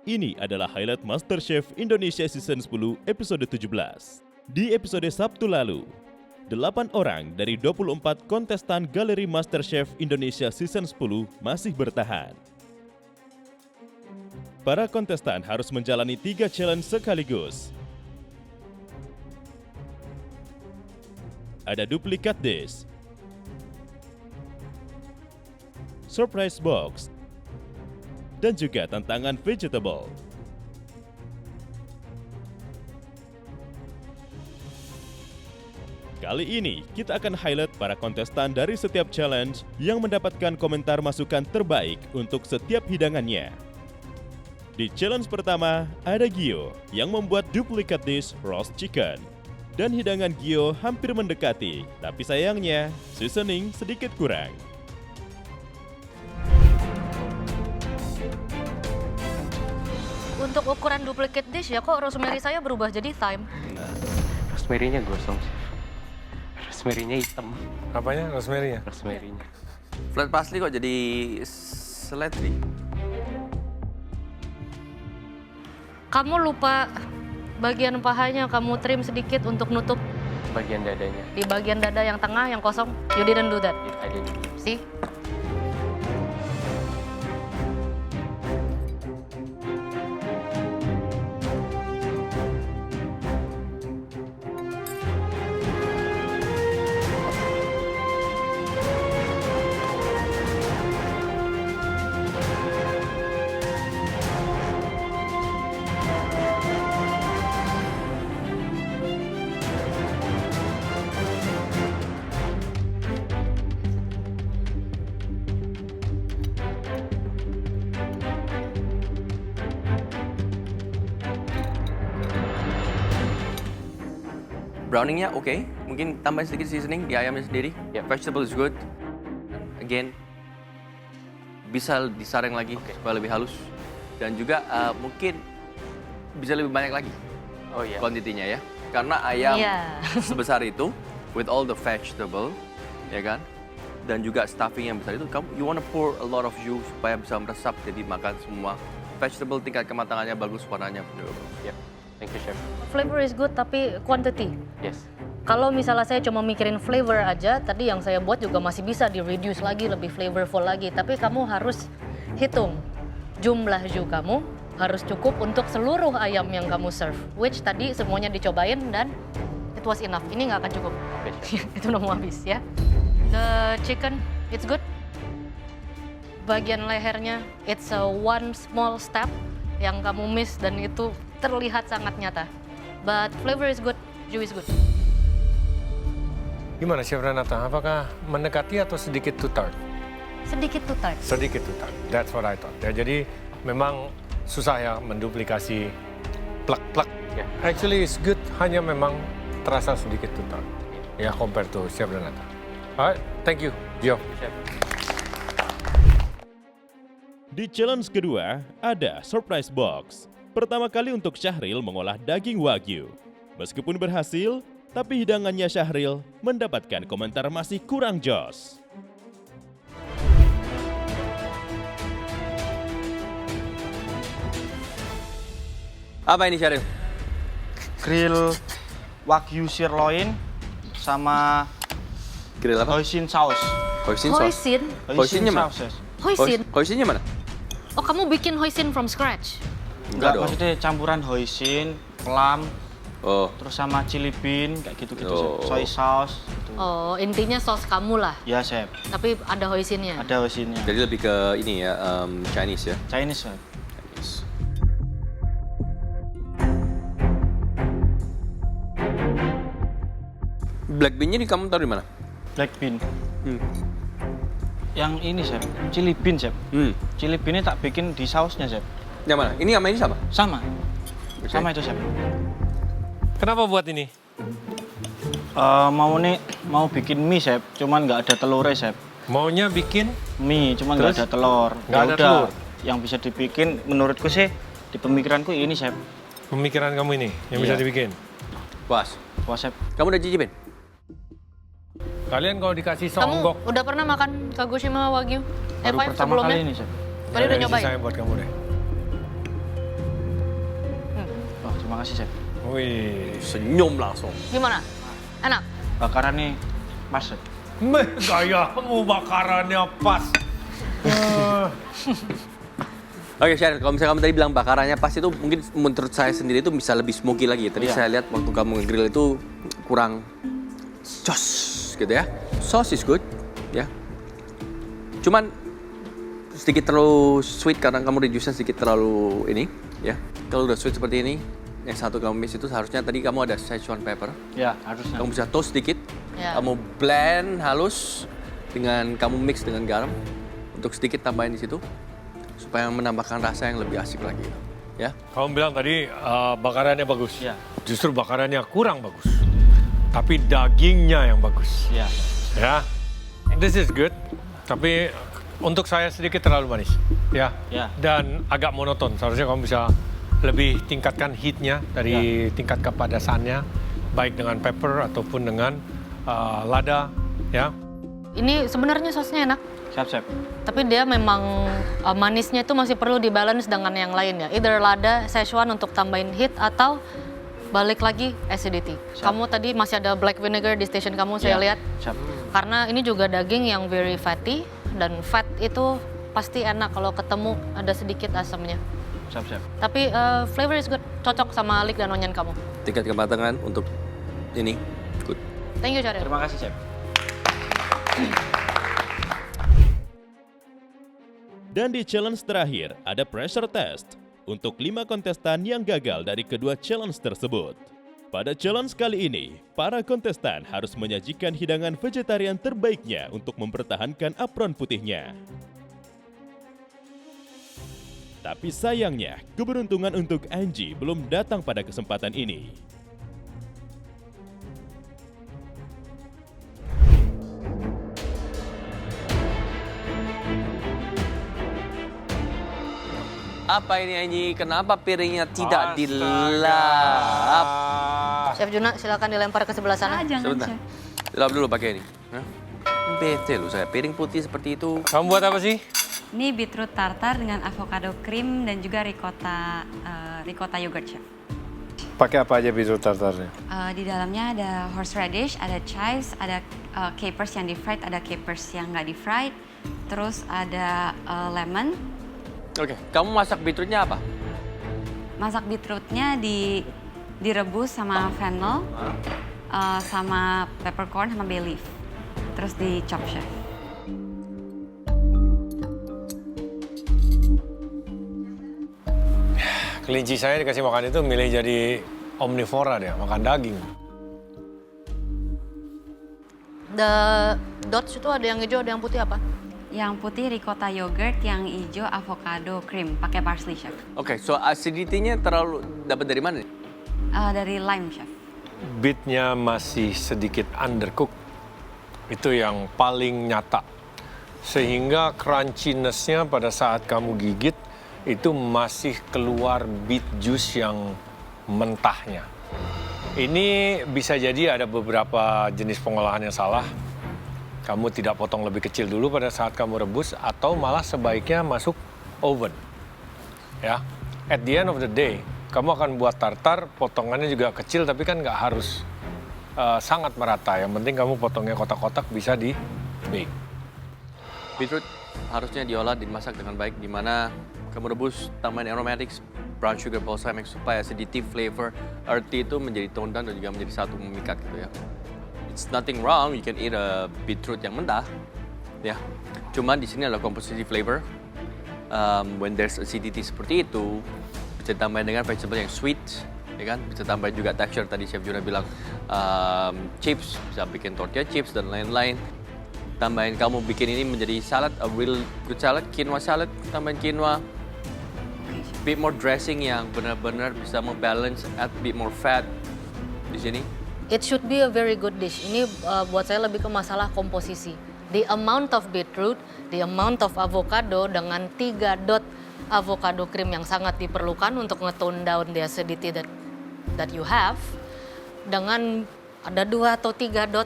Ini adalah highlight MasterChef Indonesia Season 10 episode 17. Di episode Sabtu lalu, 8 orang dari 24 kontestan Galeri MasterChef Indonesia Season 10 masih bertahan. Para kontestan harus menjalani 3 challenge sekaligus. Ada duplikat dish, surprise box, dan juga tantangan vegetable. Kali ini kita akan highlight para kontestan dari setiap challenge yang mendapatkan komentar masukan terbaik untuk setiap hidangannya. Di challenge pertama ada Gio yang membuat duplikat dish roast chicken. Dan hidangan Gio hampir mendekati, tapi sayangnya seasoning sedikit kurang. Untuk ukuran duplicate dish ya kok rosemary saya berubah jadi thyme. Rosemary-nya gosong sih. Rosemary-nya hitam. Apanya? Rosemary-nya? Rosemary-nya. Flat parsley kok jadi seledri? Kamu lupa bagian pahanya kamu trim sedikit untuk nutup Bagian dadanya. di bagian dada yang tengah yang kosong. You didn't do that. I didn't. See? Browningnya oke, mungkin tambahin sedikit seasoning di ayamnya sendiri. Yep. Vegetable is good. Again, bisa disaring lagi supaya lebih halus. Dan juga mungkin bisa lebih banyak lagi Oh iya. kuantitinya ya. Karena ayam Iya. sebesar itu, with all the vegetable, ya kan? Dan juga stuffing yang besar itu, you wanna pour a lot of juice supaya bisa meresap jadi makan semua. Vegetable tingkat kematangannya bagus, warnanya bener. Yep. Thank you, Chef. Flavor is good tapi quantity. Yes. Kalau misalnya saya cuma mikirin flavor aja, tadi yang saya buat juga masih bisa di-reduce lagi, lebih flavorful lagi. Tapi kamu harus hitung jumlah jus kamu harus cukup untuk seluruh ayam yang kamu serve. Which tadi semuanya dicobain dan it was enough. Ini nggak akan cukup. Oke, Chef. Itu udah mau habis ya. The chicken, it's good. Bagian lehernya, it's a one small step yang kamu miss dan itu terlihat sangat nyata. But flavor is good, jus is good. Gimana Chef Renata? Apakah mendekati atau sedikit too tart? Sedikit too tart. Sedikit too tart. That's what I thought. Ya, jadi memang susah ya menduplikasi plak-plak. Ya. Actually it's good, hanya memang terasa sedikit too tart. Ya, compare to Chef Renata. Alright, thank you, Gio. Chef. Di challenge kedua, ada surprise box. Pertama kali untuk Syahril mengolah daging wagyu. Meskipun berhasil, tapi hidangannya Syahril mendapatkan komentar masih kurang jos. Apa ini Syaril? Grill wagyu sirloin sama Grill apa? hoisin saus. Hoisin sauce. Hoisin? Hoisinnya mana? saus, yes. Hoisin? Hoisinnya mana? Oh, kamu bikin hoisin from scratch? Enggak, dong. maksudnya campuran hoisin, lam, Oh, terus sama chili bean, kayak gitu-gitu. Oh. Soy sauce, gitu. Oh, intinya sos kamu lah. Ya, Chef. Tapi ada hoisinnya? Ada hoisinnya. jadi lebih ke ini ya, Chinese ya. Chinese, Chef. Chinese. Black bean-nya kamu taruh di mana? Black bean. Hmm. Yang ini, Chef. Chili bean, Chef. Hmm. Chili bean-nya tak bikin di sausnya, Chef. Yang mana? Ini sama ini sama? Sama. Oke. Sama itu, Chef. Kenapa buat ini? Mau bikin mie, Chef. Cuman nggak ada telurnya, Chef. Maunya bikin Mie, cuman nggak Terus? ada telur. Nggak Ya ada udah, telur? Yang bisa dibikin menurutku sih, di pemikiranku ini, Chef. pemikiran kamu ini yang bisa Iya. dibikin. Puas. Wah, Chef. Kamu udah cicipin? Kalian kalau dikasih Kamu songgok, udah pernah makan Kagoshima Wagyu? Baru F5 pertama sebelumnya? kali ini, Chef. Tadi udah ini nyobain? saya buat kamu deh. kasih, Chef. Wih, Senyum langsung. Gimana? Enak? Bakarannya pas, Chef. gayamu bakarannya pas. Oke, Cheryl, kalau misalnya kamu tadi bilang bakarannya pas itu mungkin menurut saya sendiri itu bisa lebih smoky lagi. Tadi Iya. saya lihat waktu kamu nge-grill itu kurang jos gitu ya. Sauce is good, ya. Cuman sedikit terlalu sweet karena kamu reduce-nya sedikit terlalu ini, ya. Kalau udah sweet seperti ini, yang satu kamu miss itu seharusnya tadi kamu ada Szechuan pepper. Ya, harusnya. Kamu bisa toast sedikit, Ya. kamu blend halus dengan kamu mix dengan garam untuk sedikit tambahin di situ supaya menambahkan rasa yang lebih asik lagi, ya. Kamu bilang tadi bakarannya bagus. Iya. Justru bakarannya kurang bagus. Tapi dagingnya yang bagus. Ya. Ya, this is good. Tapi untuk saya sedikit terlalu manis. Ya. Ya. Dan agak monoton. Seharusnya kamu bisa lebih tingkatkan heatnya dari tingkat kepedasannya, baik dengan pepper ataupun dengan lada. Ya. Ini sebenarnya sausnya enak. Siap, Chef. Tapi dia memang manisnya itu masih perlu dibalance dengan yang lain ya. Either lada, Szechuan untuk tambahin heat atau balik lagi acidity. Siap. Kamu tadi masih ada black vinegar di station kamu saya Ya, lihat. Siap. Karena ini juga daging yang very fatty dan fat itu pasti enak kalau ketemu ada sedikit asamnya. Siap, Chef. Tapi flavor is good, cocok sama leek dan onion kamu. Tingkat kematangan untuk ini good. Thank you, Syaril. Terima kasih, Chef. Dan di challenge terakhir, ada pressure test untuk 5 kontestan yang gagal dari kedua challenge tersebut. Pada challenge kali ini, para kontestan harus menyajikan hidangan vegetarian terbaiknya untuk mempertahankan apron putihnya. Tapi sayangnya, keberuntungan untuk Angie belum datang pada kesempatan ini. Apa ini Angie? Kenapa piringnya tidak dilap? Chef Juna, silakan dilempar ke sebelah sana. Jangan, Sebentar. Chef. Dilap dulu pakai ini. Hah? Bete loh saya, piring putih seperti itu. Kamu buat apa sih? Ini beetroot tartar dengan avocado cream dan juga ricotta yogurt, Chef. Pakai apa aja beetroot tartarnya? Di dalamnya ada horseradish, ada chives, ada capers yang di-fried, ada capers yang nggak di-fried, terus ada lemon. Oke, kamu masak beetrootnya apa? Masak beetrootnya direbus sama fennel, sama peppercorn, sama bay leaf. Terus di-chop, Chef. Kelinci saya dikasih makan itu milih jadi omnivora dia, makan daging. The dots itu ada yang hijau, ada yang putih apa? Yang putih ricotta yogurt, yang hijau avocado cream, pakai parsley, Chef. Oke, so acidity-nya terlalu dapat dari mana nih? Dari lime, Chef. Beatnya masih sedikit undercooked. Itu yang paling nyata. Sehingga crunchiness-nya pada saat kamu gigit, itu masih keluar beet juice yang mentahnya. Ini bisa jadi ada beberapa jenis pengolahan yang salah. Kamu tidak potong lebih kecil dulu pada saat kamu rebus, atau malah sebaiknya masuk oven. Ya, at the end of the day, kamu akan buat tartar, potongannya juga kecil, tapi kan nggak harus sangat merata. Yang penting kamu potongnya kotak-kotak bisa di bake. Beetroot harusnya diolah, dimasak dengan baik, di mana kamu rebus, tambahin aromatics, brown sugar, balsamic, supaya acidity, flavor, earthy itu menjadi tone down dan juga menjadi satu memikat gitu ya. It's nothing wrong, you can eat a beetroot yang mentah, ya. Cuman di sini adalah composition flavor. When there's acidity seperti itu, bisa tambahin dengan vegetable yang sweet, ya kan? Bisa tambahin juga texture, tadi Chef Juna bilang chips, bisa bikin tortilla chips dan lain-lain. Tambahin kamu bikin ini menjadi salad, a real good salad, quinoa salad, tambahin quinoa. Bit more dressing yang benar-benar bisa membalance, add bit more fat di sini. It should be a very good dish. Ini buat saya lebih ke masalah komposisi. The amount of beetroot, the amount of avocado dengan 3 dot avocado cream yang sangat diperlukan untuk nge-tone down the acidity that you have. Dengan ada 2 atau 3 dot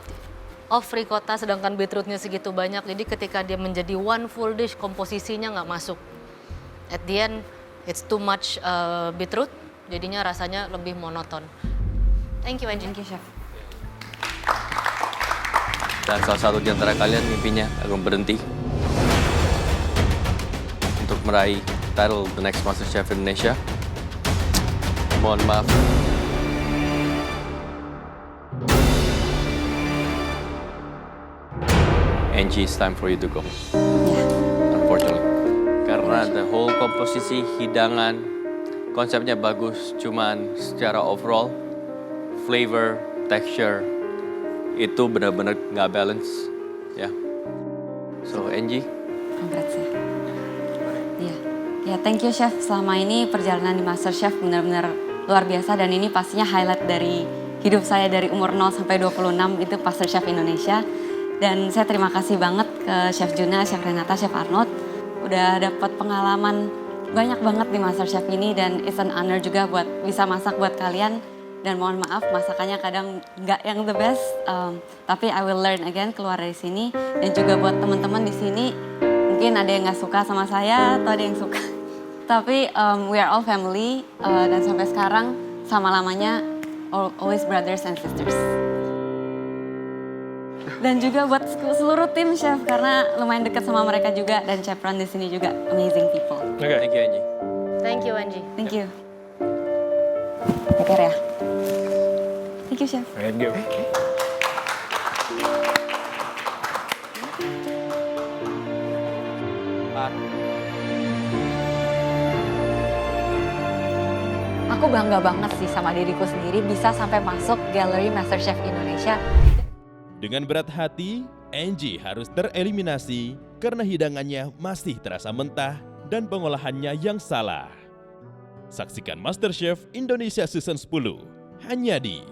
of ricotta sedangkan beetrootnya segitu banyak. Jadi ketika dia menjadi one full dish, komposisinya nggak masuk. At the end, it's too much beetroot. Jadinya rasanya lebih monoton. Thank you, Angie. Thank you, Chef. Dan salah satu di antara kalian mimpinya akan berhenti untuk meraih title The Next Master Chef Indonesia. Mohon maaf. Angie, it's time for you to go. Unfortunately. Karena the whole komposisi, hidangan, konsepnya bagus, cuman secara overall, flavor, texture, itu benar-benar nggak balance, ya. So, Angie. Congrats ya. Iya. Ya, thank you Chef. Selama ini perjalanan di Master Chef benar-benar luar biasa dan ini pastinya highlight dari hidup saya dari umur 0 sampai 26 itu Master Chef Indonesia. Dan saya terima kasih banget ke Chef Juna, Chef Renata, Chef Arnold. Udah dapat pengalaman banyak banget di Master Chef ini dan it's an honor juga buat bisa masak buat kalian. Dan mohon maaf masakannya kadang nggak yang the best, tapi I will learn again keluar dari sini. Dan juga buat teman-teman di sini, mungkin ada yang nggak suka sama saya atau ada yang suka. Tapi we are all family dan sampai sekarang sama lamanya always brothers and sisters. Dan juga buat seluruh tim chef karena lumayan dekat sama mereka juga dan Chef Ron di sini juga amazing people. Oke. Thank you, Angie. Thank you, Angie. Thank you. Take care ya. Thank you, Chef. Thank you. Aku bangga banget sih sama diriku sendiri bisa sampai masuk Gallery Master Chef Indonesia. Dengan berat hati, Angie harus tereliminasi karena hidangannya masih terasa mentah dan pengolahannya yang salah. Saksikan MasterChef Indonesia Season 10 hanya di